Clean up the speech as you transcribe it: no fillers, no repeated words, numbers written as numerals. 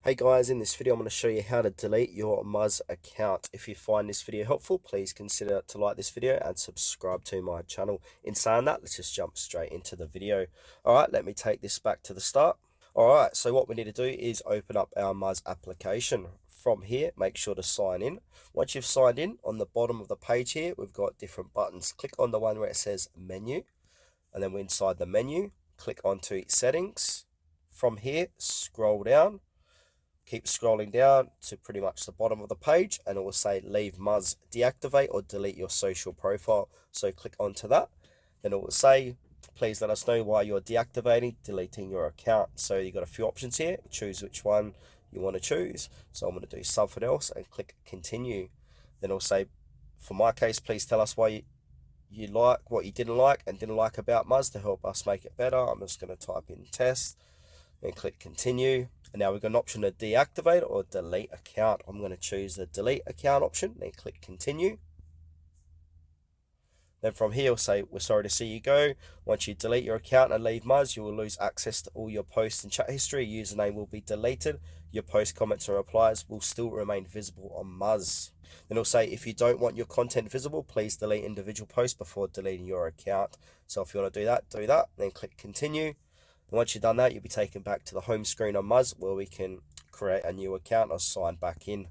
Hey guys, in this video I'm going to show you how to delete your Muzz account. If you find this video helpful, please consider to like this video and subscribe to my channel. In saying that, let's just jump straight into the video. Alright, let me take this back to the start. Alright, so what we need to do is open up our Muzz application. From here, make sure to sign in. Once you've signed in, on the bottom of the page here, we've got different buttons. Click on the one where it says menu, and then we're inside the menu, click onto settings. From here, scroll down. Keep scrolling down to pretty much the bottom of the page and it will say leave Muzz, deactivate or delete your social profile. So click onto that. Then it will say please let us know why you're deactivating, deleting your account. So you've got a few options here. Choose which one you want to choose. So I'm going to do something else and click continue. Then it'll say for my case, please tell us why you like, what you didn't like and didn't like about Muzz to help us make it better. I'm just going to type in test and click continue. And now we've got an option to deactivate or delete account. I'm going to choose the delete account option, then click continue. Then from here, we'll say, we're sorry to see you go. Once you delete your account and leave Muzz, you will lose access to all your posts and chat history. Your username will be deleted. Your post, comments, and replies will still remain visible on Muzz. Then it'll say, if you don't want your content visible, please delete individual posts before deleting your account. So if you want to do that, then click continue. And once you've done that, you'll be taken back to the home screen on Muzz where we can create a new account or sign back in.